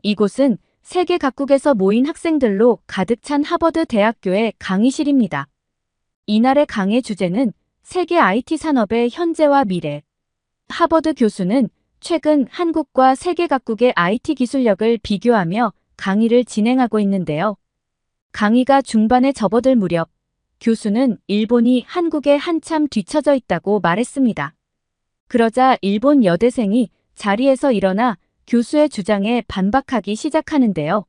이곳은 세계 각국에서 모인 학생들로 가득 찬 하버드 대학교의 강의실입니다. 이날의 강의 주제는 세계 IT 산업의 현재와 미래. 하버드 교수는 최근 한국과 세계 각국의 IT 기술력을 비교하며 강의를 진행하고 있는데요. 강의가 중반에 접어들 무렵 교수는 일본이 한국에 한참 뒤처져 있다고 말했습니다. 그러자 일본 여대생이 자리에서 일어나 교수의 주장에 반박하기 시작하는데요.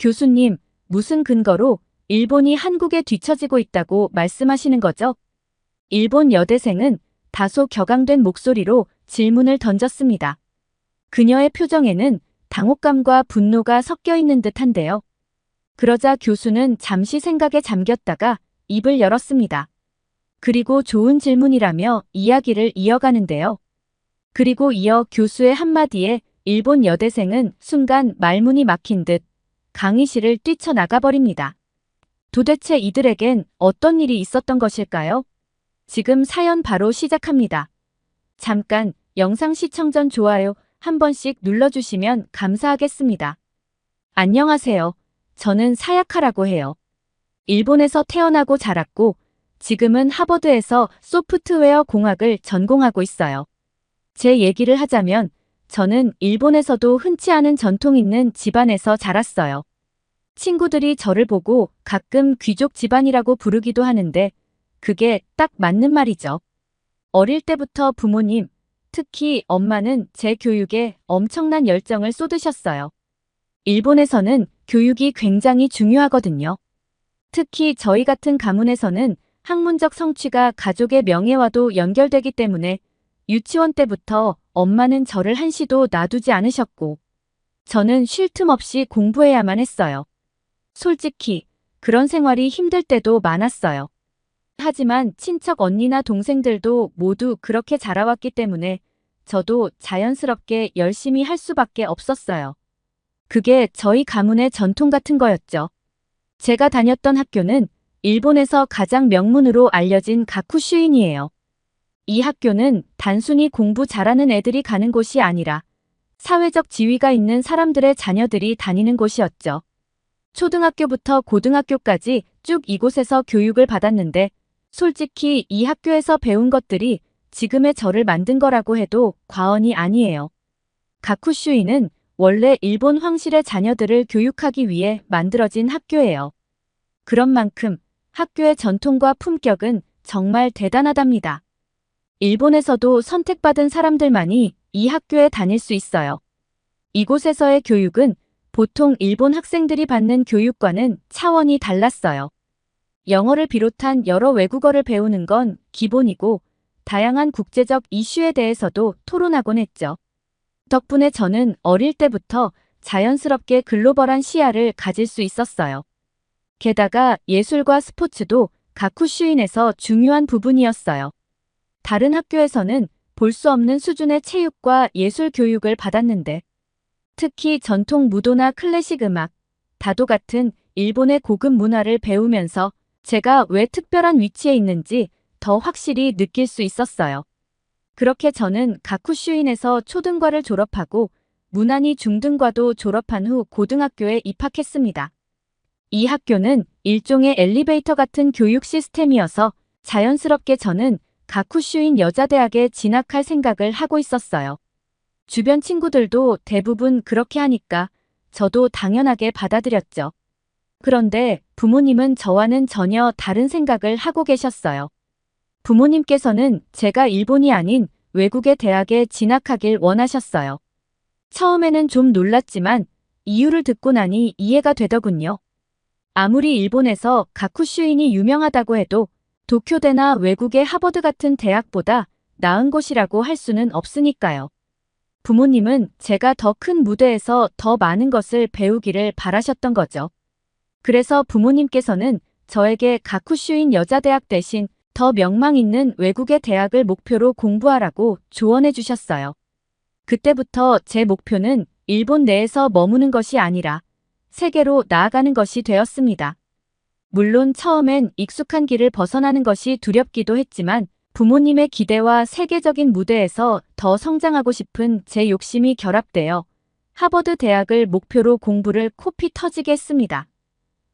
교수님, 무슨 근거로 일본이 한국에 뒤처지고 있다고 말씀하시는 거죠? 일본 여대생은 다소 격앙된 목소리로 질문을 던졌습니다. 그녀의 표정에는 당혹감과 분노가 섞여 있는 듯한데요. 그러자 교수는 잠시 생각에 잠겼다가 입을 열었습니다. 그리고 좋은 질문이라며 이야기를 이어가는데요. 그리고 이어 교수의 한마디에 일본 여대생은 순간 말문이 막힌 듯 강의실을 뛰쳐나가버립니다. 도대체 이들에겐 어떤 일이 있었던 것일까요? 지금 사연 바로 시작합니다. 잠깐 영상 시청 전 좋아요 한 번씩 눌러주시면 감사하겠습니다. 안녕하세요. 저는 사야카라고 해요. 일본에서 태어나고 자랐고 지금은 하버드에서 소프트웨어 공학을 전공하고 있어요. 제 얘기를 하자면 저는 일본에서도 흔치 않은 전통 있는 집안에서 자랐어요. 친구들이 저를 보고 가끔 귀족 집안이라고 부르기도 하는데 그게 딱 맞는 말이죠. 어릴 때부터 부모님, 특히 엄마는 제 교육에 엄청난 열정을 쏟으셨어요. 일본에서는 교육이 굉장히 중요하거든요. 특히 저희 같은 가문에서는 학문적 성취가 가족의 명예와도 연결되기 때문에 유치원 때부터 엄마는 저를 한시도 놔두지 않으셨고 저는 쉴 틈 없이 공부해야만 했어요. 솔직히 그런 생활이 힘들 때도 많았어요. 하지만 친척 언니나 동생들도 모두 그렇게 자라왔기 때문에 저도 자연스럽게 열심히 할 수밖에 없었어요. 그게 저희 가문의 전통 같은 거였죠. 제가 다녔던 학교는 일본에서 가장 명문으로 알려진 가쿠슈인이에요. 이 학교는 단순히 공부 잘하는 애들이 가는 곳이 아니라 사회적 지위가 있는 사람들의 자녀들이 다니는 곳이었죠. 초등학교부터 고등학교까지 쭉 이곳에서 교육을 받았는데 솔직히 이 학교에서 배운 것들이 지금의 저를 만든 거라고 해도 과언이 아니에요. 가쿠슈인은 원래 일본 황실의 자녀들을 교육하기 위해 만들어진 학교예요. 그런 만큼 학교의 전통과 품격은 정말 대단하답니다. 일본에서도 선택받은 사람들만이 이 학교에 다닐 수 있어요. 이곳에서의 교육은 보통 일본 학생들이 받는 교육과는 차원이 달랐어요. 영어를 비롯한 여러 외국어를 배우는 건 기본이고 다양한 국제적 이슈에 대해서도 토론하곤 했죠. 덕분에 저는 어릴 때부터 자연스럽게 글로벌한 시야를 가질 수 있었어요. 게다가 예술과 스포츠도 가쿠슈인에서 중요한 부분이었어요. 다른 학교에서는 볼 수 없는 수준의 체육과 예술 교육을 받았는데 특히 전통 무도나 클래식 음악, 다도 같은 일본의 고급 문화를 배우면서 제가 왜 특별한 위치에 있는지 더 확실히 느낄 수 있었어요. 그렇게 저는 가쿠슈인에서 초등과를 졸업하고 무난히 중등과도 졸업한 후 고등학교에 입학했습니다. 이 학교는 일종의 엘리베이터 같은 교육 시스템이어서 자연스럽게 저는 가쿠슈인 여자대학에 진학할 생각을 하고 있었어요. 주변 친구들도 대부분 그렇게 하니까 저도 당연하게 받아들였죠. 그런데 부모님은 저와는 전혀 다른 생각을 하고 계셨어요. 부모님께서는 제가 일본이 아닌 외국의 대학에 진학하길 원하셨어요. 처음에는 좀 놀랐지만 이유를 듣고 나니 이해가 되더군요. 아무리 일본에서 가쿠슈인이 유명하다고 해도 도쿄대나 외국의 하버드 같은 대학보다 나은 곳이라고 할 수는 없으니까요. 부모님은 제가 더 큰 무대에서 더 많은 것을 배우기를 바라셨던 거죠. 그래서 부모님께서는 저에게 가쿠슈인 여자대학 대신 더 명망 있는 외국의 대학을 목표로 공부하라고 조언해 주셨어요. 그때부터 제 목표는 일본 내에서 머무는 것이 아니라 세계로 나아가는 것이 되었습니다. 물론 처음엔 익숙한 길을 벗어나는 것이 두렵기도 했지만 부모님의 기대와 세계적인 무대에서 더 성장하고 싶은 제 욕심이 결합되어 하버드 대학을 목표로 공부를 코피 터지게 했습니다.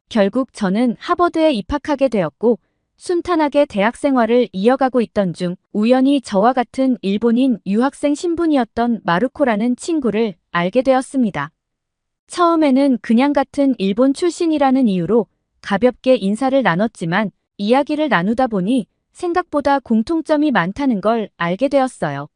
결국 저는 하버드에 입학하게 되었고 순탄하게 대학 생활을 이어가고 있던 중 우연히 저와 같은 일본인 유학생 신분이었던 마루코라는 친구를 알게 되었습니다. 처음에는 그냥 같은 일본 출신이라는 이유로 가볍게 인사를 나눴지만 이야기를 나누다 보니 생각보다 공통점이 많다는 걸 알게 되었어요.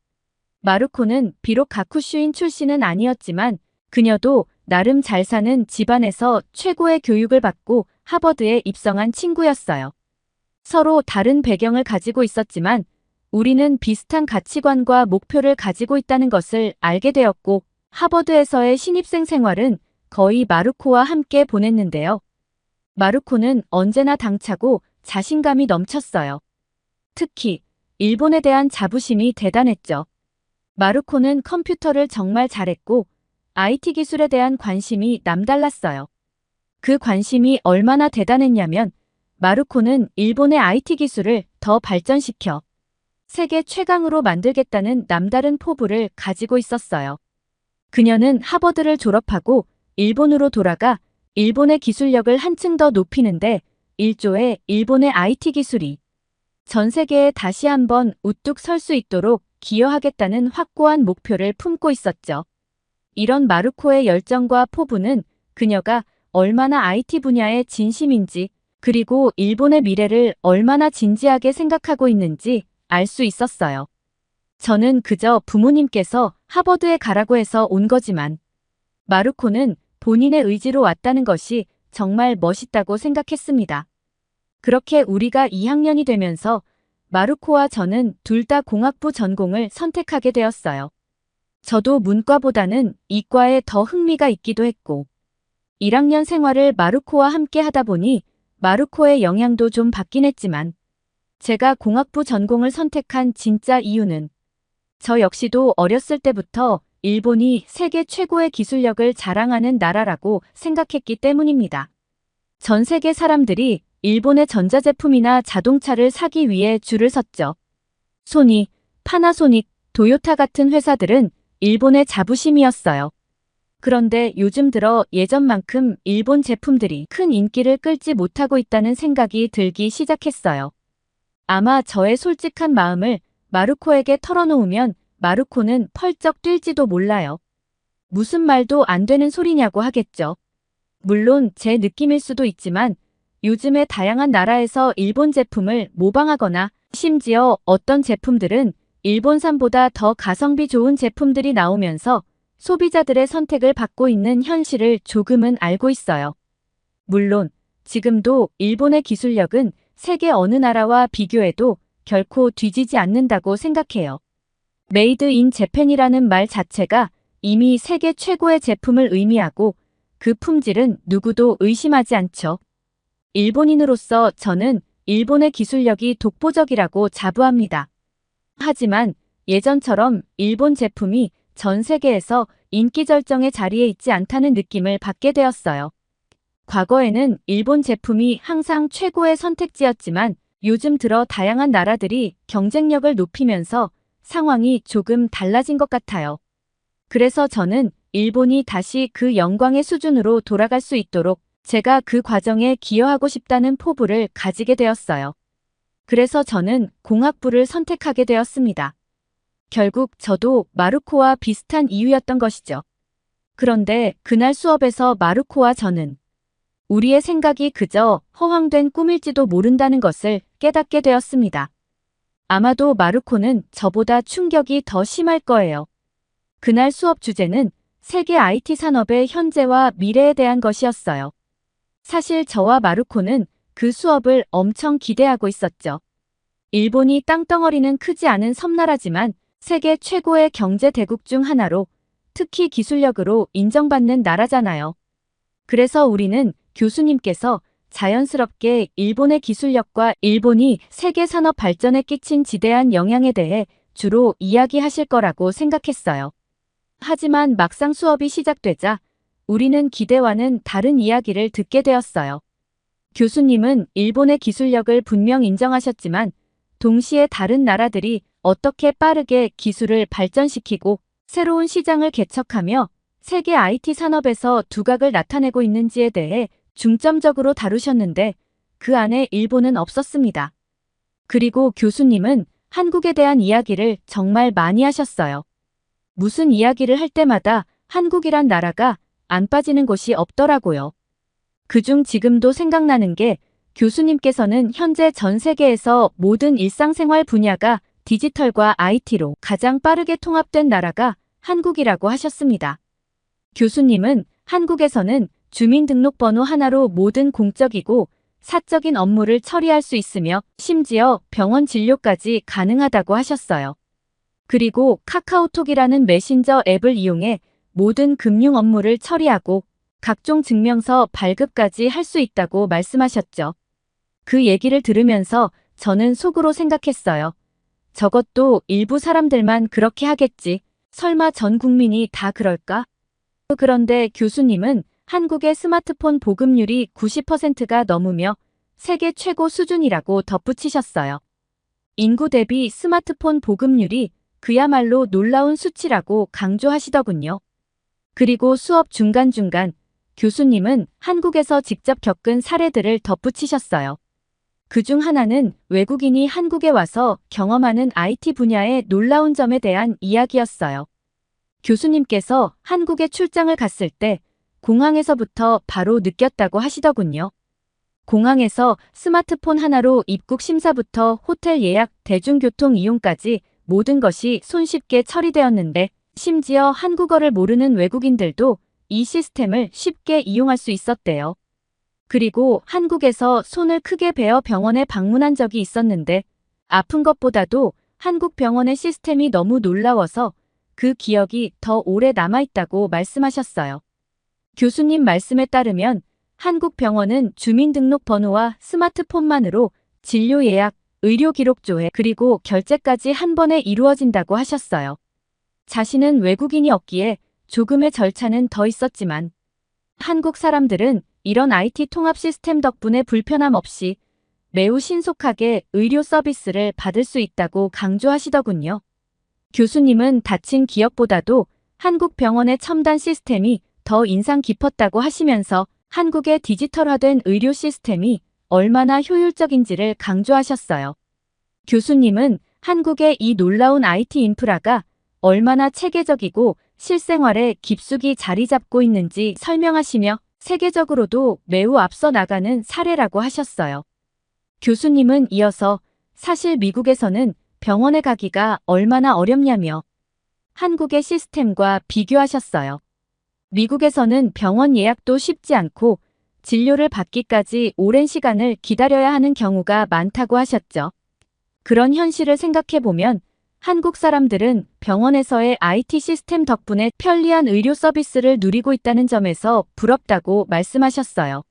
마루코는 비록 가쿠슈인 출신은 아니었지만 그녀도 나름 잘 사는 집안에서 최고의 교육을 받고 하버드에 입성한 친구였어요. 서로 다른 배경을 가지고 있었지만 우리는 비슷한 가치관과 목표를 가지고 있다는 것을 알게 되었고 하버드에서의 신입생 생활은 거의 마루코와 함께 보냈는데요. 마루코는 언제나 당차고 자신감이 넘쳤어요. 특히 일본에 대한 자부심이 대단했죠. 마루코는 컴퓨터를 정말 잘했고 IT 기술에 대한 관심이 남달랐어요. 그 관심이 얼마나 대단했냐면 마루코는 일본의 IT 기술을 더 발전시켜 세계 최강으로 만들겠다는 남다른 포부를 가지고 있었어요. 그녀는 하버드를 졸업하고 일본으로 돌아가 일본의 기술력을 한층 더 높이는데 일조의 일본의 IT 기술이 전 세계에 다시 한번 우뚝 설 수 있도록 기여하겠다는 확고한 목표를 품고 있었죠. 이런 마루코의 열정과 포부는 그녀가 얼마나 IT 분야에 진심인지 그리고 일본의 미래를 얼마나 진지하게 생각하고 있는지 알 수 있었어요. 저는 그저 부모님께서 하버드에 가라고 해서 온 거지만 마루코는 본인의 의지로 왔다는 것이 정말 멋있다고 생각했습니다. 그렇게 우리가 2학년이 되면서 마루코와 저는 둘 다 공학부 전공을 선택하게 되었어요. 저도 문과보다는 이과에 더 흥미가 있기도 했고 1학년 생활을 마루코와 함께 하다 보니 마루코의 영향도 좀 받긴 했지만 제가 공학부 전공을 선택한 진짜 이유는 저 역시도 어렸을 때부터 일본이 세계 최고의 기술력을 자랑하는 나라라고 생각했기 때문입니다. 전 세계 사람들이 일본의 전자제품이나 자동차를 사기 위해 줄을 섰죠. 소니, 파나소닉, 도요타 같은 회사들은 일본의 자부심이었어요. 그런데 요즘 들어 예전만큼 일본 제품들이 큰 인기를 끌지 못하고 있다는 생각이 들기 시작했어요. 아마 저의 솔직한 마음을 마루코에게 털어놓으면 마루코는 펄쩍 뛸지도 몰라요. 무슨 말도 안 되는 소리냐고 하겠죠. 물론 제 느낌일 수도 있지만 요즘에 다양한 나라에서 일본 제품을 모방하거나 심지어 어떤 제품들은 일본산보다 더 가성비 좋은 제품들이 나오면서 소비자들의 선택을 받고 있는 현실을 조금은 알고 있어요. 물론 지금도 일본의 기술력은 세계 어느 나라와 비교해도 결코 뒤지지 않는다고 생각해요. 메이드 인 재팬이라는 말 자체가 이미 세계 최고의 제품을 의미하고 그 품질은 누구도 의심하지 않죠. 일본인으로서 저는 일본의 기술력이 독보적이라고 자부합니다. 하지만 예전처럼 일본 제품이 전 세계에서 인기 절정의 자리에 있지 않다는 느낌을 받게 되었어요. 과거에는 일본 제품이 항상 최고의 선택지였지만 요즘 들어 다양한 나라들이 경쟁력을 높이면서 상황이 조금 달라진 것 같아요. 그래서 저는 일본이 다시 그 영광의 수준으로 돌아갈 수 있도록 제가 그 과정에 기여하고 싶다는 포부를 가지게 되었어요. 그래서 저는 공학부를 선택하게 되었습니다. 결국 저도 마루코와 비슷한 이유였던 것이죠. 그런데 그날 수업에서 마루코와 저는 우리의 생각이 그저 허황된 꿈일지도 모른다는 것을 깨닫게 되었습니다. 아마도 마루코는 저보다 충격이 더 심할 거예요. 그날 수업 주제는 세계 IT 산업의 현재와 미래에 대한 것이었어요. 사실 저와 마루코는 그 수업을 엄청 기대하고 있었죠. 일본이 땅덩어리는 크지 않은 섬나라지만 세계 최고의 경제 대국 중 하나로 특히 기술력으로 인정받는 나라잖아요. 그래서 우리는 교수님께서 자연스럽게 일본의 기술력과 일본이 세계 산업 발전에 끼친 지대한 영향에 대해 주로 이야기하실 거라고 생각했어요. 하지만 막상 수업이 시작되자 우리는 기대와는 다른 이야기를 듣게 되었어요. 교수님은 일본의 기술력을 분명 인정하셨지만 동시에 다른 나라들이 어떻게 빠르게 기술을 발전시키고 새로운 시장을 개척하며 세계 IT 산업에서 두각을 나타내고 있는지에 대해 중점적으로 다루셨는데 그 안에 일본은 없었습니다. 그리고 교수님은 한국에 대한 이야기를 정말 많이 하셨어요. 무슨 이야기를 할 때마다 한국이란 나라가 안 빠지는 곳이 없더라고요. 그중 지금도 생각나는 게 교수님께서는 현재 전 세계에서 모든 일상생활 분야가 디지털과 IT로 가장 빠르게 통합된 나라가 한국이라고 하셨습니다. 교수님은 한국에서는 주민등록번호 하나로 모든 공적이고 사적인 업무를 처리할 수 있으며 심지어 병원 진료까지 가능하다고 하셨어요. 그리고 카카오톡이라는 메신저 앱을 이용해 모든 금융 업무를 처리하고 각종 증명서 발급까지 할 수 있다고 말씀하셨죠. 그 얘기를 들으면서 저는 속으로 생각했어요. 저것도 일부 사람들만 그렇게 하겠지. 설마 전 국민이 다 그럴까? 그런데 교수님은 한국의 스마트폰 보급률이 90%가 넘으며 세계 최고 수준이라고 덧붙이셨어요. 인구 대비 스마트폰 보급률이 그야말로 놀라운 수치라고 강조하시더군요. 그리고 수업 중간중간 교수님은 한국에서 직접 겪은 사례들을 덧붙이셨어요. 그중 하나는 외국인이 한국에 와서 경험하는 IT 분야의 놀라운 점에 대한 이야기였어요. 교수님께서 한국에 출장을 갔을 때 공항에서부터 바로 느꼈다고 하시더군요. 공항에서 스마트폰 하나로 입국 심사부터 호텔 예약, 대중교통 이용까지 모든 것이 손쉽게 처리되었는데 심지어 한국어를 모르는 외국인들도 이 시스템을 쉽게 이용할 수 있었대요. 그리고 한국에서 손을 크게 베어 병원에 방문한 적이 있었는데 아픈 것보다도 한국 병원의 시스템이 너무 놀라워서 그 기억이 더 오래 남아있다고 말씀하셨어요. 교수님 말씀에 따르면 한국 병원은 주민등록번호와 스마트폰만으로 진료 예약, 의료 기록 조회, 그리고 결제까지 한 번에 이루어진다고 하셨어요. 자신은 외국인이었기에 조금의 절차는 더 있었지만 한국 사람들은 이런 IT 통합 시스템 덕분에 불편함 없이 매우 신속하게 의료 서비스를 받을 수 있다고 강조하시더군요. 교수님은 다친 기억보다도 한국 병원의 첨단 시스템이 더 인상 깊었다고 하시면서 한국의 디지털화된 의료 시스템이 얼마나 효율적인지를 강조하셨어요. 교수님은 한국의 이 놀라운 IT 인프라가 얼마나 체계적이고 실생활에 깊숙이 자리 잡고 있는지 설명하시며 세계적으로도 매우 앞서 나가는 사례라고 하셨어요. 교수님은 이어서 사실 미국에서는 병원에 가기가 얼마나 어렵냐며 한국의 시스템과 비교하셨어요. 미국에서는 병원 예약도 쉽지 않고 진료를 받기까지 오랜 시간을 기다려야 하는 경우가 많다고 하셨죠. 그런 현실을 생각해보면 한국 사람들은 병원에서의 IT 시스템 덕분에 편리한 의료 서비스를 누리고 있다는 점에서 부럽다고 말씀하셨어요.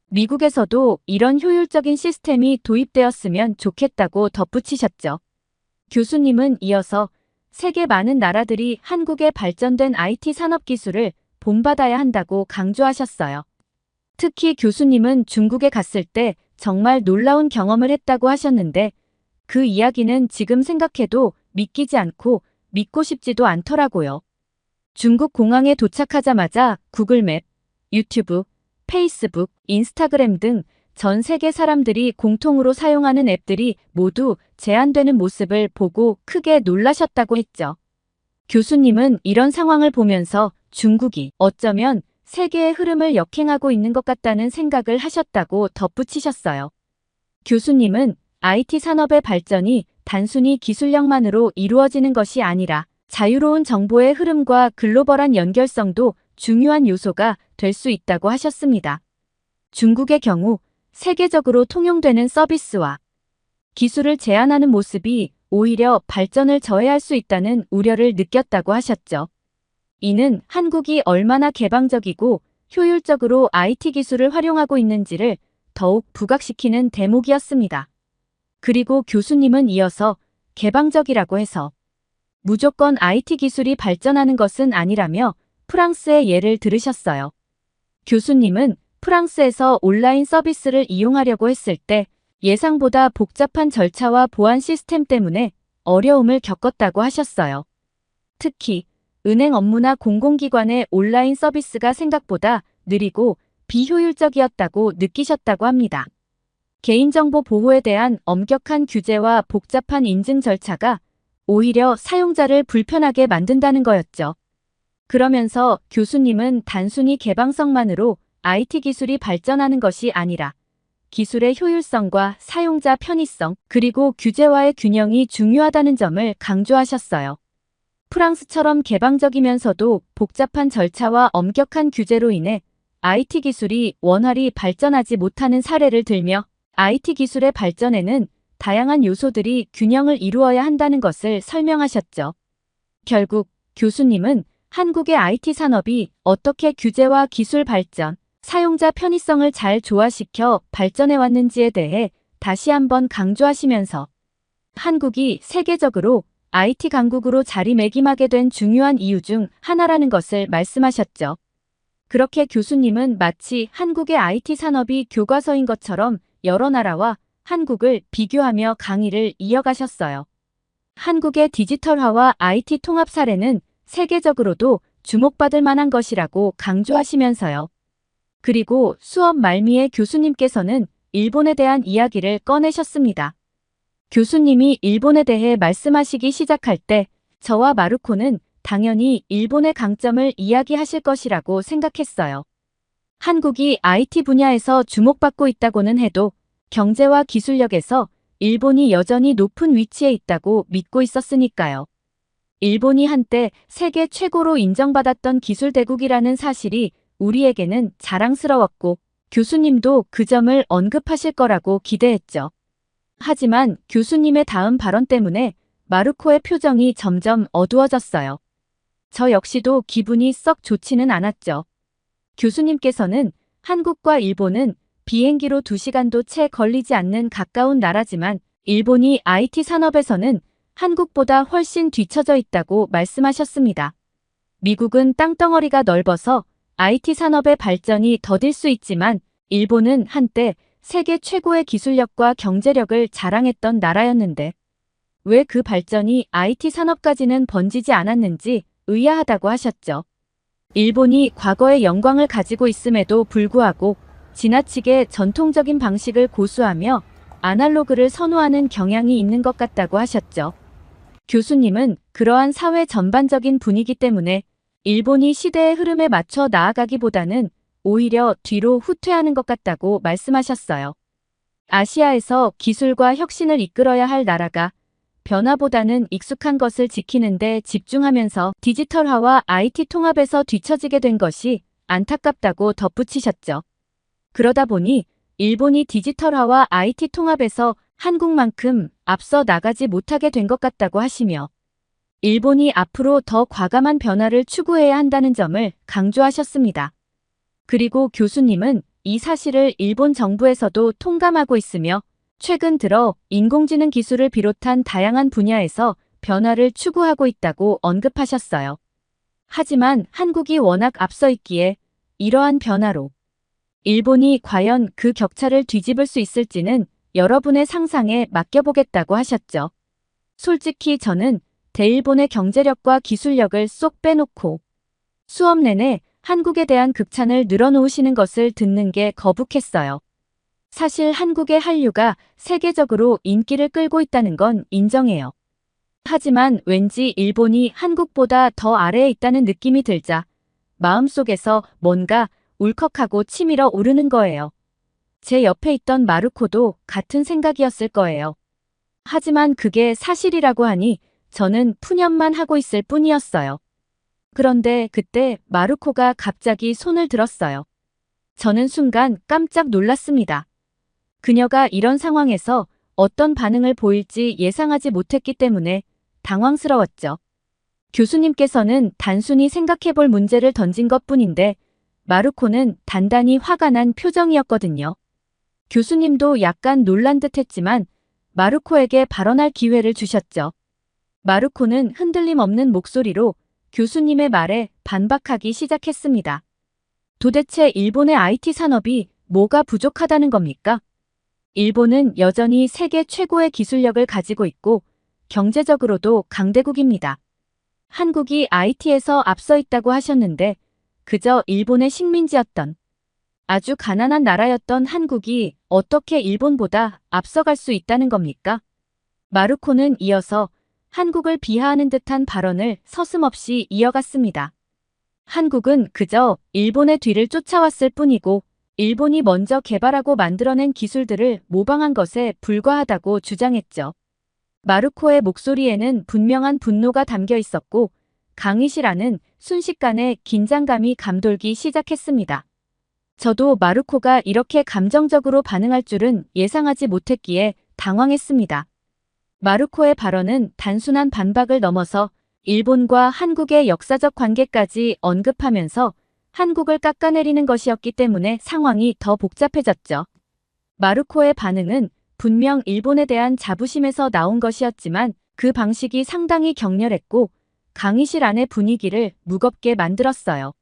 미국에서도 이런 효율적인 시스템이 도입되었으면 좋겠다고 덧붙이셨죠. 교수님은 이어서 세계 많은 나라들이 한국의 발전된 IT 산업 기술을 본받아야 한다고 강조하셨어요. 특히 교수님은 중국에 갔을 때 정말 놀라운 경험을 했다고 하셨는데 그 이야기는 지금 생각해도 믿기지 않고 믿고 싶지도 않더라고요. 중국 공항에 도착하자마자 구글맵, 유튜브, 페이스북, 인스타그램 등 전 세계 사람들이 공통으로 사용하는 앱들이 모두 제한되는 모습을 보고 크게 놀라셨다고 했죠. 교수님은 이런 상황을 보면서 중국이 어쩌면 세계의 흐름을 역행하고 있는 것 같다는 생각을 하셨다고 덧붙이셨어요. 교수님은 IT 산업의 발전이 단순히 기술력만으로 이루어지는 것이 아니라 자유로운 정보의 흐름과 글로벌한 연결성도 중요한 요소가 될 수 있다고 하셨습니다. 중국의 경우 세계적으로 통용되는 서비스와 기술을 제한하는 모습이 오히려 발전을 저해할 수 있다는 우려를 느꼈다고 하셨죠. 이는 한국이 얼마나 개방적이고 효율적으로 IT 기술을 활용하고 있는지를 더욱 부각시키는 대목이었습니다. 그리고 교수님은 이어서 개방적이라고 해서 무조건 IT 기술이 발전하는 것은 아니라며 프랑스의 예를 들으셨어요. 교수님은 프랑스에서 온라인 서비스를 이용하려고 했을 때 예상보다 복잡한 절차와 보안 시스템 때문에 어려움을 겪었다고 하셨어요. 특히 은행 업무나 공공기관의 온라인 서비스가 생각보다 느리고 비효율적이었다고 느끼셨다고 합니다. 개인정보 보호에 대한 엄격한 규제와 복잡한 인증 절차가 오히려 사용자를 불편하게 만든다는 거였죠. 그러면서 교수님은 단순히 개방성만으로 IT 기술이 발전하는 것이 아니라 기술의 효율성과 사용자 편의성, 그리고 규제와의 균형이 중요하다는 점을 강조하셨어요. 프랑스처럼 개방적이면서도 복잡한 절차와 엄격한 규제로 인해 IT 기술이 원활히 발전하지 못하는 사례를 들며 IT 기술의 발전에는 다양한 요소들이 균형을 이루어야 한다는 것을 설명하셨죠. 결국 교수님은 한국의 IT 산업이 어떻게 규제와 기술 발전, 사용자 편의성을 잘 조화시켜 발전해 왔는지에 대해 다시 한번 강조하시면서 한국이 세계적으로 IT 강국으로 자리매김하게 된 중요한 이유 중 하나라는 것을 말씀하셨죠. 그렇게 교수님은 마치 한국의 IT 산업이 교과서인 것처럼 여러 나라와 한국을 비교하며 강의를 이어가셨어요. 한국의 디지털화와 IT 통합 사례는 세계적으로도 주목받을 만한 것이라고 강조하시면서요. 그리고 수업 말미에 교수님께서는 일본에 대한 이야기를 꺼내셨습니다. 교수님이 일본에 대해 말씀하시기 시작할 때 저와 마루코는 당연히 일본의 강점을 이야기하실 것이라고 생각했어요. 한국이 IT 분야에서 주목받고 있다고는 해도 경제와 기술력에서 일본이 여전히 높은 위치에 있다고 믿고 있었으니까요. 일본이 한때 세계 최고로 인정받았던 기술대국이라는 사실이 우리에게는 자랑스러웠고 교수님도 그 점을 언급하실 거라고 기대했죠. 하지만 교수님의 다음 발언 때문에 마루코의 표정이 점점 어두워졌어요. 저 역시도 기분이 썩 좋지는 않았죠. 교수님께서는 한국과 일본은 비행기로 2시간도 채 걸리지 않는 가까운 나라지만 일본이 IT 산업에서는 한국보다 훨씬 뒤처져 있다고 말씀하셨습니다. 미국은 땅덩어리가 넓어서 IT 산업의 발전이 더딜 수 있지만 일본은 한때 세계 최고의 기술력과 경제력을 자랑했던 나라였는데 왜 그 발전이 IT 산업까지는 번지지 않았는지 의아하다고 하셨죠. 일본이 과거의 영광을 가지고 있음에도 불구하고 지나치게 전통적인 방식을 고수하며 아날로그를 선호하는 경향이 있는 것 같다고 하셨죠. 교수님은 그러한 사회 전반적인 분위기 때문에 일본이 시대의 흐름에 맞춰 나아가기보다는 오히려 뒤로 후퇴하는 것 같다고 말씀하셨어요. 아시아에서 기술과 혁신을 이끌어야 할 나라가 변화보다는 익숙한 것을 지키는 데 집중하면서 디지털화와 IT 통합에서 뒤처지게 된 것이 안타깝다고 덧붙이셨죠. 그러다 보니 일본이 디지털화와 IT 통합에서 한국만큼 앞서 나가지 못하게 된 것 같다고 하시며 일본이 앞으로 더 과감한 변화를 추구해야 한다는 점을 강조하셨습니다. 그리고 교수님은 이 사실을 일본 정부에서도 통감하고 있으며 최근 들어 인공지능 기술을 비롯한 다양한 분야에서 변화를 추구하고 있다고 언급하셨어요. 하지만 한국이 워낙 앞서 있기에 이러한 변화로 일본이 과연 그 격차를 뒤집을 수 있을지는 여러분의 상상에 맡겨보겠다고 하셨죠. 솔직히 저는 대일본의 경제력과 기술력을 쏙 빼놓고 수업 내내 한국에 대한 극찬을 늘어놓으시는 것을 듣는 게 거북했어요. 사실 한국의 한류가 세계적으로 인기를 끌고 있다는 건 인정해요. 하지만 왠지 일본이 한국보다 더 아래에 있다는 느낌이 들자 마음속에서 뭔가 울컥하고 치밀어 오르는 거예요. 제 옆에 있던 마루코도 같은 생각이었을 거예요. 하지만 그게 사실이라고 하니 저는 푸념만 하고 있을 뿐이었어요. 그런데 그때 마루코가 갑자기 손을 들었어요. 저는 순간 깜짝 놀랐습니다. 그녀가 이런 상황에서 어떤 반응을 보일지 예상하지 못했기 때문에 당황스러웠죠. 교수님께서는 단순히 생각해볼 문제를 던진 것뿐인데 마루코는 단단히 화가 난 표정이었거든요. 교수님도 약간 놀란 듯 했지만 마루코에게 발언할 기회를 주셨죠. 마루코는 흔들림 없는 목소리로 교수님의 말에 반박하기 시작했습니다. 도대체 일본의 IT 산업이 뭐가 부족하다는 겁니까? 일본은 여전히 세계 최고의 기술력을 가지고 있고 경제적으로도 강대국입니다. 한국이 IT에서 앞서 있다고 하셨는데 그저 일본의 식민지였던 아주 가난한 나라였던 한국이 어떻게 일본보다 앞서갈 수 있다는 겁니까? 마르코는 이어서 한국을 비하하는 듯한 발언을 서슴없이 이어갔습니다. 한국은 그저 일본의 뒤를 쫓아왔을 뿐이고 일본이 먼저 개발하고 만들어낸 기술들을 모방한 것에 불과하다고 주장했죠. 마르코의 목소리에는 분명한 분노가 담겨 있었고 강의실안은 순식간에 긴장감이 감돌기 시작했습니다. 저도 마르코가 이렇게 감정적으로 반응할 줄은 예상하지 못했기에 당황했습니다. 마르코의 발언은 단순한 반박을 넘어서 일본과 한국의 역사적 관계까지 언급하면서 한국을 깎아내리는 것이었기 때문에 상황이 더 복잡해졌죠. 마르코의 반응은 분명 일본에 대한 자부심에서 나온 것이었지만 그 방식이 상당히 격렬했고 강의실 안의 분위기를 무겁게 만들었어요.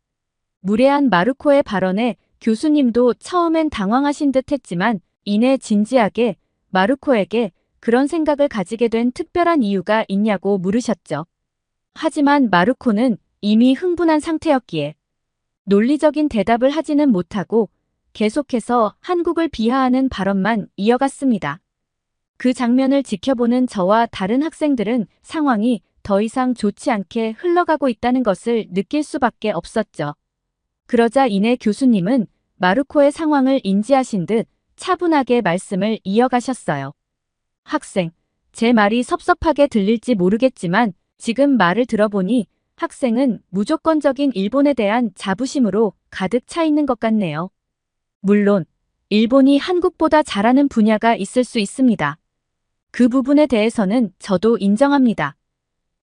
무례한 마르코의 발언에 교수님도 처음엔 당황하신 듯 했지만 이내 진지하게 마르코에게 그런 생각을 가지게 된 특별한 이유가 있냐고 물으셨죠. 하지만 마르코는 이미 흥분한 상태였기에 논리적인 대답을 하지는 못하고 계속해서 한국을 비하하는 발언만 이어갔습니다. 그 장면을 지켜보는 저와 다른 학생들은 상황이 더 이상 좋지 않게 흘러가고 있다는 것을 느낄 수밖에 없었죠. 그러자 이내 교수님은 마르코의 상황을 인지하신 듯 차분하게 말씀을 이어가셨어요. 학생, 제 말이 섭섭하게 들릴지 모르겠지만 지금 말을 들어보니 학생은 무조건적인 일본에 대한 자부심으로 가득 차 있는 것 같네요. 물론 일본이 한국보다 잘하는 분야가 있을 수 있습니다. 그 부분에 대해서는 저도 인정합니다.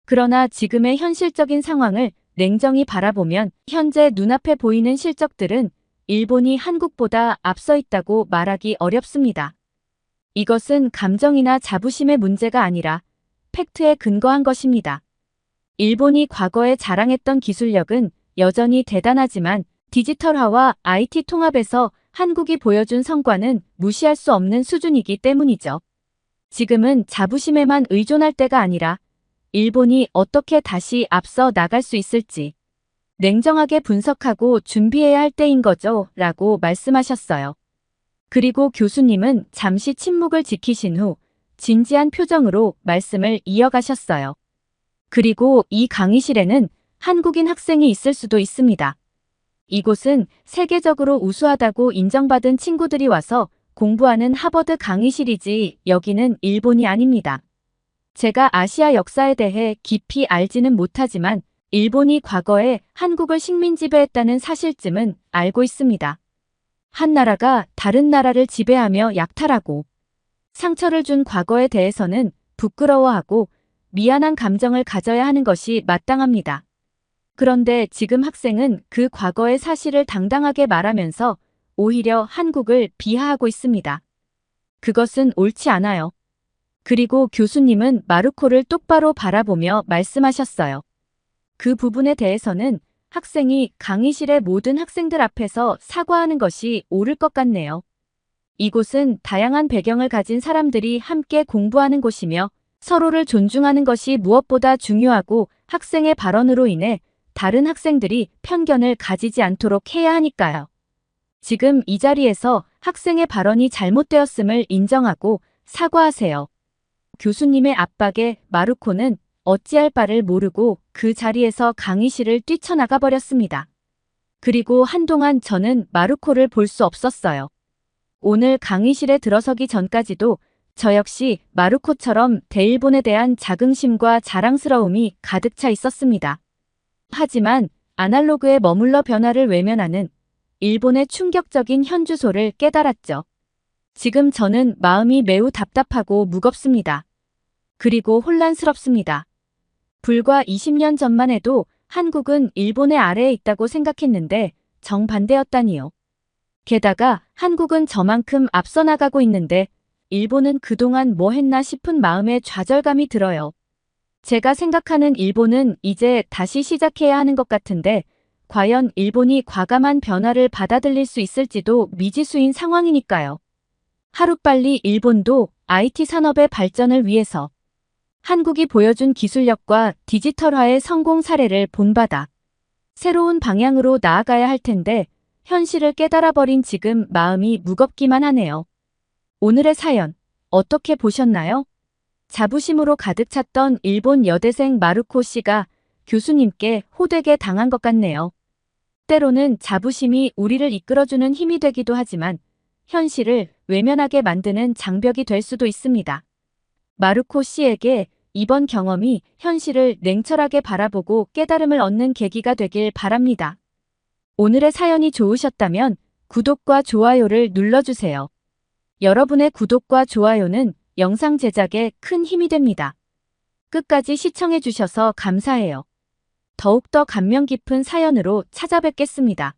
그러나 지금의 현실적인 상황을 냉정히 바라보면 현재 눈앞에 보이는 실적들은 일본이 한국보다 앞서 있다고 말하기 어렵습니다. 이것은 감정이나 자부심의 문제가 아니라 팩트에 근거한 것입니다. 일본이 과거에 자랑했던 기술력은 여전히 대단하지만 디지털화와 IT 통합에서 한국이 보여준 성과는 무시할 수 없는 수준이기 때문이죠. 지금은 자부심에만 의존할 때가 아니라 일본이 어떻게 다시 앞서 나갈 수 있을지 냉정하게 분석하고 준비해야 할 때인 거죠 라고 말씀하셨어요. 그리고 교수님은 잠시 침묵을 지키신 후 진지한 표정으로 말씀을 이어가셨어요. 그리고 이 강의실에는 한국인 학생이 있을 수도 있습니다. 이곳은 세계적으로 우수하다고 인정받은 친구들이 와서 공부하는 하버드 강의실이지 여기는 일본이 아닙니다. 제가 아시아 역사에 대해 깊이 알지는 못하지만 일본이 과거에 한국을 식민 지배했다는 사실쯤은 알고 있습니다. 한 나라가 다른 나라를 지배하며 약탈하고 상처를 준 과거에 대해서는 부끄러워하고 미안한 감정을 가져야 하는 것이 마땅합니다. 그런데 지금 학생은 그 과거의 사실을 당당하게 말하면서 오히려 한국을 비하하고 있습니다. 그것은 옳지 않아요. 그리고 교수님은 마르코를 똑바로 바라보며 말씀하셨어요. 그 부분에 대해서는 학생이 강의실의 모든 학생들 앞에서 사과하는 것이 옳을 것 같네요. 이곳은 다양한 배경을 가진 사람들이 함께 공부하는 곳이며 서로를 존중하는 것이 무엇보다 중요하고 학생의 발언으로 인해 다른 학생들이 편견을 가지지 않도록 해야 하니까요. 지금 이 자리에서 학생의 발언이 잘못되었음을 인정하고 사과하세요. 교수님의 압박에 마르코는 어찌할 바를 모르고 그 자리에서 강의실을 뛰쳐나가 버렸습니다. 그리고 한동안 저는 마르코를 볼 수 없었어요. 오늘 강의실에 들어서기 전까지도 저 역시 마르코처럼 대일본에 대한 자긍심과 자랑스러움이 가득 차 있었습니다. 하지만 아날로그의 머물러 변화를 외면하는 일본의 충격적인 현주소를 깨달았죠. 지금 저는 마음이 매우 답답하고 무겁습니다. 그리고 혼란스럽습니다. 불과 20년 전만 해도 한국은 일본의 아래에 있다고 생각했는데 정반대였다니요. 게다가 한국은 저만큼 앞서 나가고 있는데 일본은 그동안 뭐 했나 싶은 마음에 좌절감이 들어요. 제가 생각하는 일본은 이제 다시 시작해야 하는 것 같은데 과연 일본이 과감한 변화를 받아들일 수 있을지도 미지수인 상황이니까요. 하루빨리 일본도 IT 산업의 발전을 위해서 한국이 보여준 기술력과 디지털화의 성공 사례를 본받아 새로운 방향으로 나아가야 할 텐데 현실을 깨달아버린 지금 마음이 무겁기만 하네요. 오늘의 사연 어떻게 보셨나요? 자부심으로 가득 찼던 일본 여대생 마루코 씨가 교수님께 호되게 당한 것 같네요. 때로는 자부심이 우리를 이끌어주는 힘이 되기도 하지만 현실을 외면하게 만드는 장벽이 될 수도 있습니다. 마루코 씨에게 이번 경험이 현실을 냉철하게 바라보고 깨달음을 얻는 계기가 되길 바랍니다. 오늘의 사연이 좋으셨다면 구독과 좋아요를 눌러주세요. 여러분의 구독과 좋아요는 영상 제작에 큰 힘이 됩니다. 끝까지 시청해주셔서 감사해요. 더욱더 감명 깊은 사연으로 찾아뵙겠습니다.